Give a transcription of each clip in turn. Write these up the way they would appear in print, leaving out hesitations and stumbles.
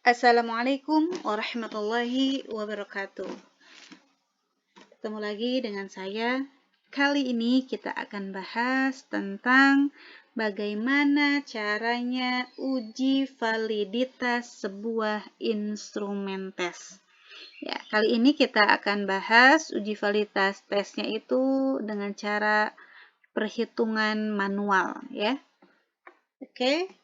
Assalamualaikum warahmatullahi wabarakatuh. Ketemu lagi dengan saya. Kali ini kita akan bahas tentang bagaimana caranya uji validitas sebuah instrumen tes. Ya, kali ini kita akan bahas uji validitas tesnya itu dengan cara perhitungan manual, ya. Oke.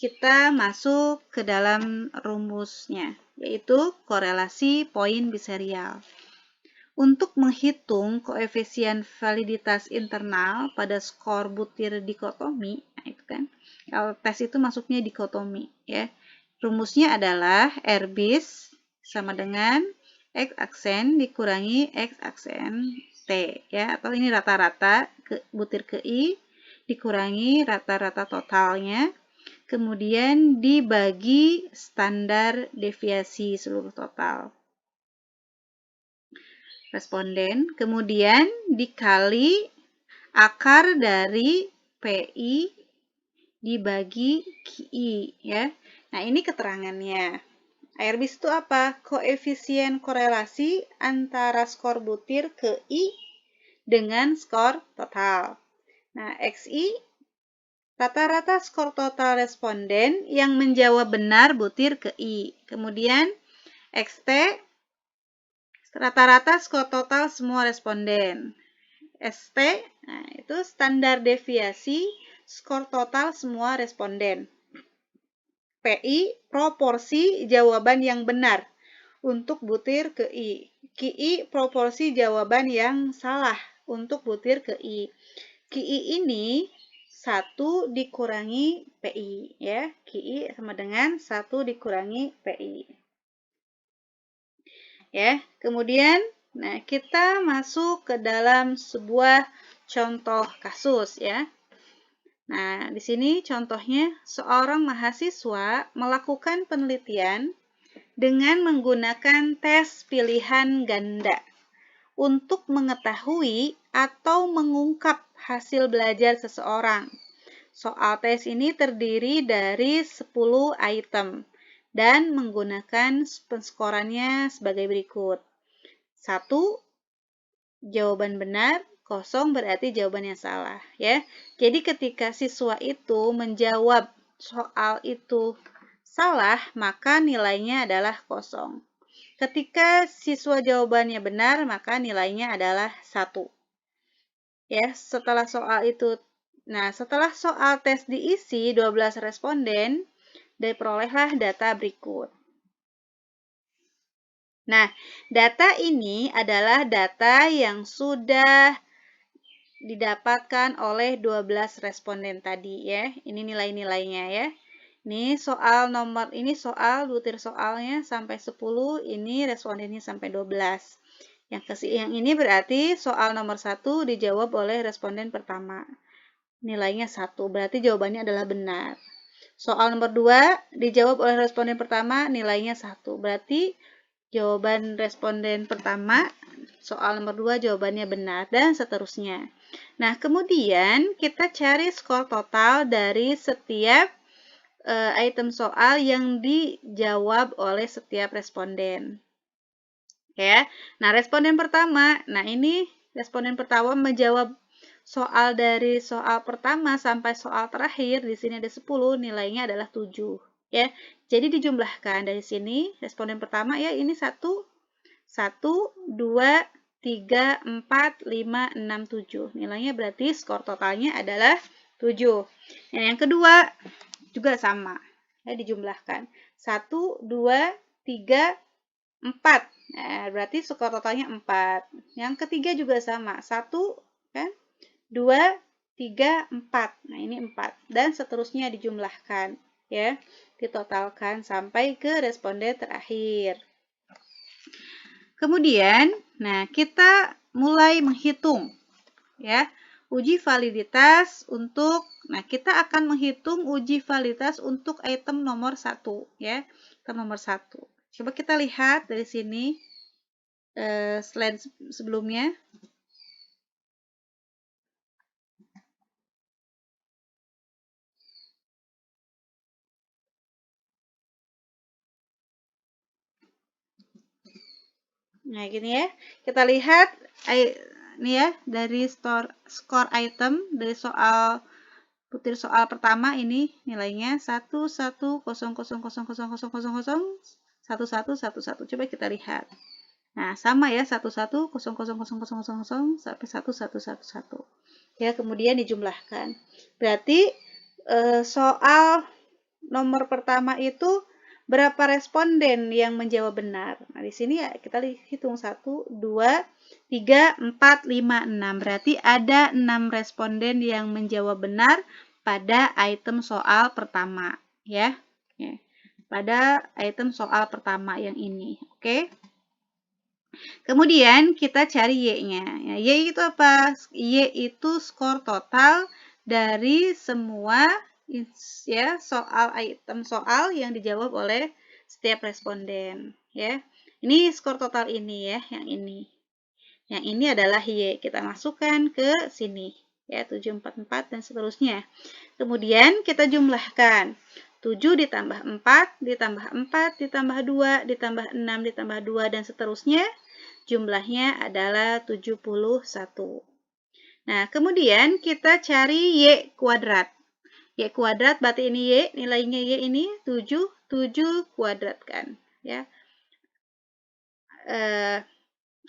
Kita masuk ke dalam rumusnya, yaitu korelasi poin biserial. Untuk menghitung koefisien validitas internal pada skor butir dikotomi, nah itu kan, kalau tes itu masuknya dikotomi, ya. Rumusnya adalah R bis sama dengan X aksen dikurangi X aksen T, ya, atau ini rata-rata butir ke I dikurangi rata-rata totalnya, kemudian dibagi standar deviasi seluruh total responden, kemudian dikali akar dari PI dibagi QI, ya. Nah, ini keterangannya. ARBIS itu apa? Koefisien korelasi antara skor butir ke I dengan skor total. Nah, XI rata-rata skor total responden yang menjawab benar butir ke I. Kemudian XT rata-rata skor total semua responden. ST, nah itu standar deviasi skor total semua responden. PI proporsi jawaban yang benar untuk butir ke I. QI proporsi jawaban yang salah untuk butir ke I. QI ini 1 dikurangi PI, ya. QI sama dengan 1 dikurangi PI. Ya, kemudian nah kita masuk ke dalam sebuah contoh kasus, ya. Nah, di sini contohnya seorang mahasiswa melakukan penelitian dengan menggunakan tes pilihan ganda untuk mengetahui atau mengungkap hasil belajar seseorang. Soal tes ini terdiri dari 10 item dan menggunakan penskorannya sebagai berikut. 1, jawaban benar, 0 berarti jawaban yang salah, ya. Jadi ketika siswa itu menjawab soal itu salah, maka nilainya adalah 0. Ketika siswa jawabannya benar, maka nilainya adalah 1. Ya, setelah soal tes diisi 12 responden, diperolehlah data berikut. Nah, data ini adalah data yang sudah didapatkan oleh 12 responden tadi, ya. Ini nilai-nilainya, ya. Ini soal butir soalnya sampai 10, ini respondennya sampai 12. Yang ini berarti soal nomor 1 dijawab oleh responden pertama. Nilainya 1, berarti jawabannya adalah benar. Soal nomor 2 dijawab oleh responden pertama, nilainya 1. Berarti jawaban responden pertama, soal nomor 2 jawabannya benar, dan seterusnya. Nah, kemudian kita cari skor total dari setiap item soal yang dijawab oleh setiap responden. Ya. Nah, responden pertama, ini responden pertama menjawab soal dari soal pertama sampai soal terakhir, di sini ada 10, nilainya adalah 7. Ya. Jadi dijumlahkan dari sini, responden pertama ya ini 1, 2, 3, 4, 5, 6, 7. Nilainya berarti skor totalnya adalah 7. Nah, yang kedua juga sama. Ya, dijumlahkan. 1, 2, 3, 4. Nah, berarti skor totalnya 4. Yang ketiga juga sama. 1, kan? 2, 3, 4. Nah, ini 4. Dan seterusnya dijumlahkan. Ya, ditotalkan sampai ke responden terakhir. Kemudian, kita mulai menghitung, ya, uji validitas untuk, kita akan menghitung uji validitas untuk item nomor 1, ya, item nomor 1. Coba kita lihat dari sini, slide sebelumnya. Nah, gini ya. Kita lihat ini ya dari skor item dari butir soal pertama ini nilainya 1100000011. Coba kita lihat. Nah, sama ya 11000000 sampai 1111. Ya, kemudian dijumlahkan. Berarti soal nomor pertama itu berapa responden yang menjawab benar? Nah, di sini ya kita hitung 1, 2, 3, 4, 5, 6. Berarti ada 6 responden yang menjawab benar pada item soal pertama, ya. Pada item soal pertama yang ini, oke? Kemudian kita cari Y-nya. Ya, Y itu apa? Y itu skor total dari semua ya item soal yang dijawab oleh setiap responden, ya. Ini skor total ini ya, yang ini. Yang ini adalah Y. Kita masukkan ke sini, ya, 744 dan seterusnya. Kemudian kita jumlahkan. 7 ditambah 4, ditambah 4, ditambah 2, ditambah 6, ditambah 2, dan seterusnya. Jumlahnya adalah 71. Nah, kemudian kita cari Y kuadrat. Y kuadrat berarti ini Y, nilainya Y ini 7, 7 kuadrat kan. Ya.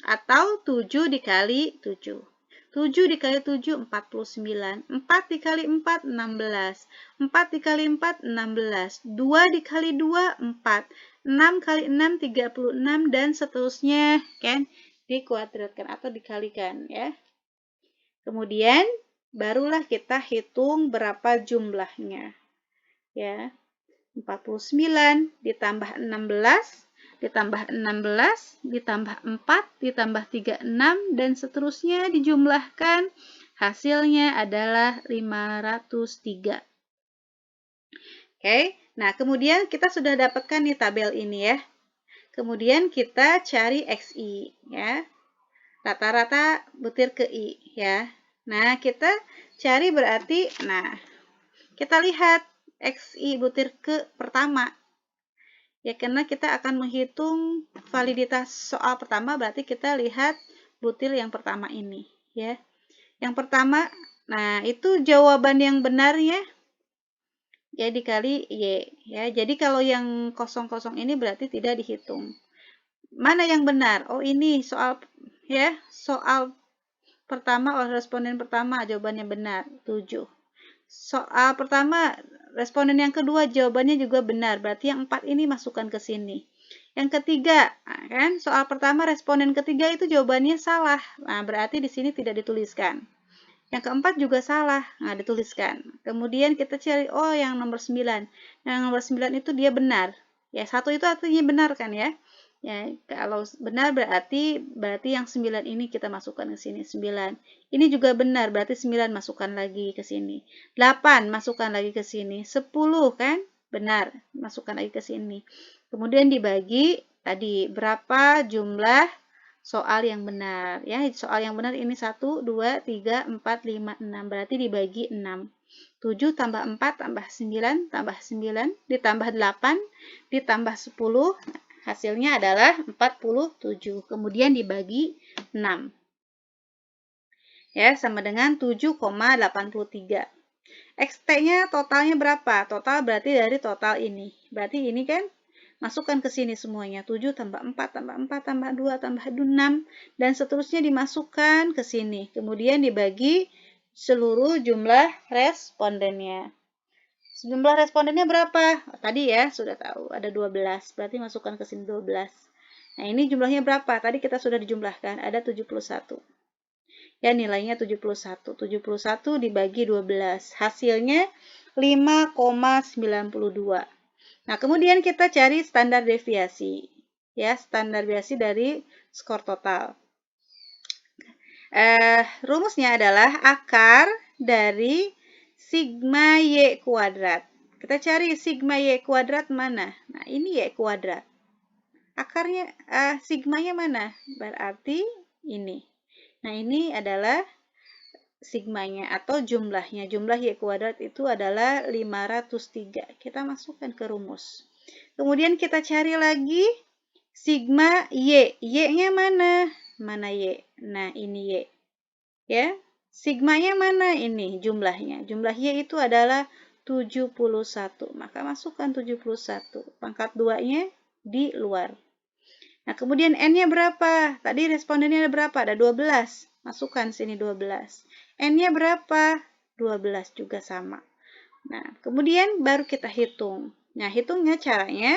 Atau 7 dikali 7. 7 dikali 7, 49. 4 dikali 4, 16. 4 dikali 4, 16. 2 dikali 2, 4. 6 kali 6, 36. Dan seterusnya, kan? Dikuadratkan atau dikalikan, ya. Kemudian, barulah kita hitung berapa jumlahnya. Ya, 49 ditambah 16 ditambah 16, ditambah 4, ditambah 36, dan seterusnya dijumlahkan. Hasilnya adalah 503. Oke, nah kemudian kita sudah dapatkan nih tabel ini ya. Kemudian kita cari XI ya. Rata-rata butir ke I ya. Nah, kita cari berarti, nah, kita lihat XI butir ke pertama. Ya, karena kita akan menghitung validitas soal pertama, berarti kita lihat butir yang pertama ini, ya. Yang pertama, nah itu jawaban yang benarnya ya dikali Y, ya. Jadi kalau yang kosong-kosong ini berarti tidak dihitung. Mana yang benar? Oh, ini soal ya, soal pertama oleh responden pertama jawabannya benar, 7. Soal pertama responden yang kedua jawabannya juga benar, berarti yang 4 ini masukkan ke sini. Yang ketiga, nah kan soal pertama responden ketiga itu jawabannya salah. Nah, berarti di sini tidak dituliskan. Yang keempat juga salah, nah dituliskan. Kemudian kita cari, oh yang nomor 9. Yang nomor 9 itu dia benar. Ya, 1 itu artinya benar kan ya? Ya, kalau benar berarti yang 9 ini kita masukkan ke sini, 9. Ini juga benar, berarti 9 masukkan lagi ke sini. 8 masukkan lagi ke sini. 10 kan? Benar, masukkan lagi ke sini. Kemudian dibagi tadi berapa jumlah soal yang benar ya. Soal yang benar ini 1, 2, 3, 4, 5, 6. Berarti dibagi 6. 7 tambah 4 tambah 9 tambah 9 ditambah 8 ditambah 10. Hasilnya adalah 47. Kemudian dibagi 6. Ya, sama dengan 7,83. XT-nya totalnya berapa? Total berarti dari total ini. Berarti ini kan masukkan ke sini semuanya. 7 tambah 4 tambah 4 tambah 2 tambah 6 dan seterusnya dimasukkan ke sini. Kemudian dibagi seluruh jumlah respondennya. Jumlah respondennya berapa? Tadi ya sudah tahu ada 12. Berarti masukkan ke sini 12. Nah, ini jumlahnya berapa? Tadi kita sudah dijumlahkan, ada 71. Ya, nilainya 71. 71 dibagi 12. Hasilnya 5,92. Nah, kemudian kita cari standar deviasi. Ya, standar deviasi dari skor total. Rumusnya adalah akar dari sigma Y kuadrat. Kita cari sigma Y kuadrat mana? Nah, ini Y kuadrat. Akarnya, sigmanya mana? Berarti ini. Nah, ini adalah sigmanya atau jumlahnya. Jumlah Y kuadrat itu adalah 503. Kita masukkan ke rumus. Kemudian kita cari lagi Sigma Y. Y-nya mana? Mana Y? Nah, ini Y. Ya. Sigmanya mana? Ini jumlahnya. Jumlah Y itu adalah 71. Maka masukkan 71. Pangkat 2-nya di luar. Nah, kemudian N-nya berapa? Tadi respondennya ada berapa? Ada 12. Masukkan sini 12. N-nya berapa? 12 juga sama. Nah, kemudian baru kita hitung. Nah, hitungnya caranya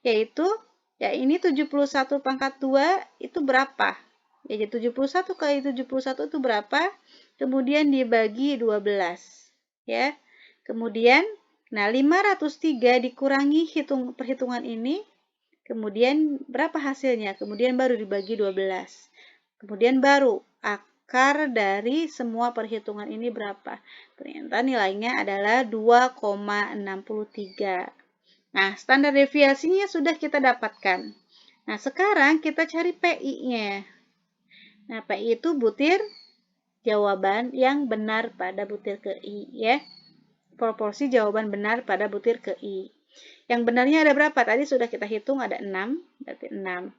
yaitu ya ini 71 pangkat 2 itu berapa? Ya, jadi 71 kali 71 itu berapa? Kemudian dibagi 12. Ya. Kemudian, nah 503 dikurangi perhitungan ini, kemudian berapa hasilnya? Kemudian baru dibagi 12. Kemudian baru akar dari semua perhitungan ini berapa? Ternyata nilainya adalah 2,63. Nah, standar deviasinya sudah kita dapatkan. Nah, sekarang kita cari PI-nya. Nah, PI itu butir jawaban yang benar pada butir ke I, ya. Proporsi jawaban benar pada butir ke I. Yang benarnya ada berapa? Tadi sudah kita hitung ada 6, berarti 6.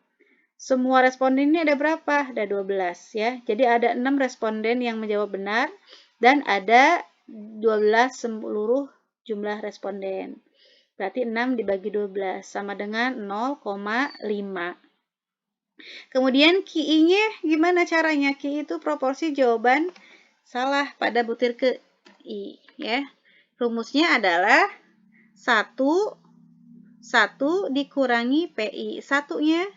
Semua responden ini ada berapa? Ada 12, ya. Jadi ada 6 responden yang menjawab benar dan ada 12 seluruh jumlah responden. Berarti 6 dibagi 12 sama dengan 0,5. Kemudian QI-nya gimana caranya? QI itu proporsi jawaban salah pada butir ke I, ya. Rumusnya adalah 1 dikurangi PI. Satunya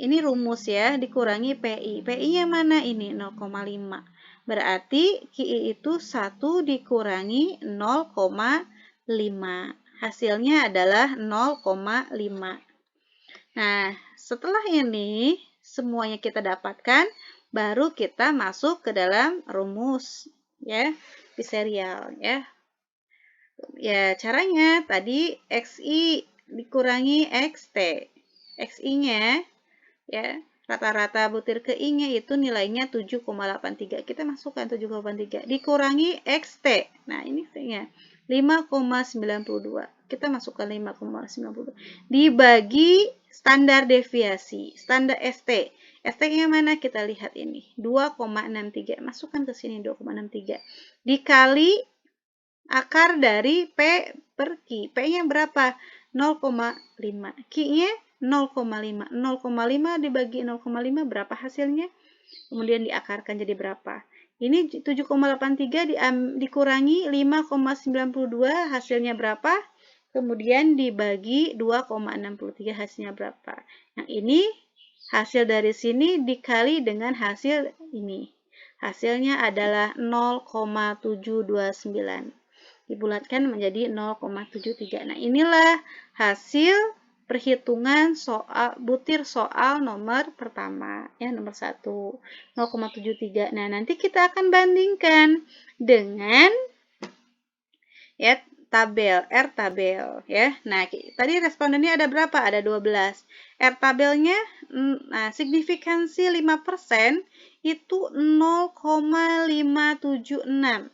ini rumus ya, dikurangi PI. PI-nya mana ini? 0,5. Berarti QI itu 1 dikurangi 0,5. Hasilnya adalah 0,5. Nah, setelah ini semuanya kita dapatkan, baru kita masuk ke dalam rumus ya, biserial ya. Ya, caranya tadi XI dikurangi XT. XI-nya ya, rata-rata butir ke I-nya itu nilainya 7,83. Kita masukkan 7,83 dikurangi XT. Nah, ini T-nya 5,92. Kita masukkan 5,92 dibagi standar deviasi, standar ST. ST-nya mana? Kita lihat ini. 2,63. Masukkan ke sini 2,63. Dikali akar dari P per Q. P-nya berapa? 0,5. Q-nya 0,5. 0,5 dibagi 0,5 berapa hasilnya? Kemudian diakarkan jadi berapa? Ini 7,83 dikurangi 5,92 hasilnya berapa? Kemudian dibagi 2,63 hasilnya berapa? Yang ini hasil dari sini dikali dengan hasil ini. Hasilnya adalah 0,729. Dibulatkan menjadi 0,73. Nah, inilah hasil perhitungan butir soal nomor pertama, ya, nomor 1, 0,73. Nah, nanti kita akan bandingkan dengan ya tabel, R tabel, ya. Nah, tadi respondennya ada berapa? Ada 12. R tabelnya, nah, signifikansi 5% itu 0,576.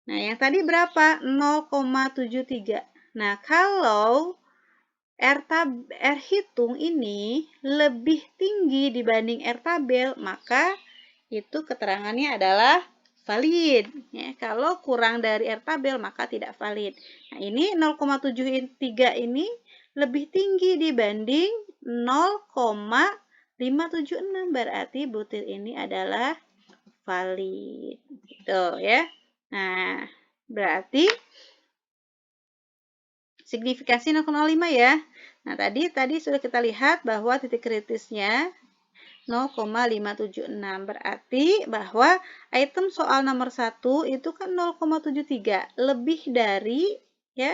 Nah, yang tadi berapa? 0,73. Nah, kalau R hitung ini lebih tinggi dibanding R tabel, maka itu keterangannya adalah valid. Ya, kalau kurang dari R tabel, maka tidak valid. Nah, ini 0,73 ini lebih tinggi dibanding 0,576. Berarti butir ini adalah valid. Gitu ya. Nah, berarti signifikansi 0,5 ya. Nah, tadi sudah kita lihat bahwa titik kritisnya 0,576. Berarti bahwa item soal nomor 1 itu kan 0,73, lebih dari ya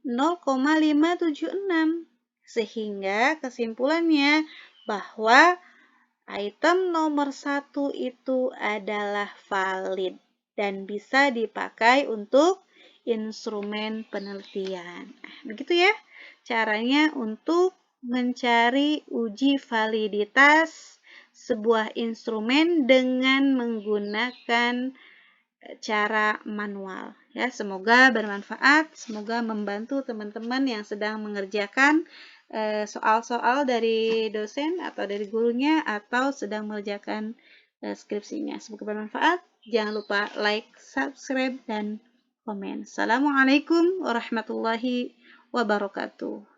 0,576. Sehingga kesimpulannya bahwa item nomor 1 itu adalah valid dan bisa dipakai untuk instrumen penelitian. Nah, begitu ya caranya untuk mencari uji validitas sebuah instrumen dengan menggunakan cara manual. Ya, semoga bermanfaat, semoga membantu teman-teman yang sedang mengerjakan soal-soal dari dosen atau dari gurunya atau sedang mengerjakan skripsinya. Semoga bermanfaat. Jangan lupa like, subscribe, dan komen. Assalamualaikum warahmatullahi wabarakatuh.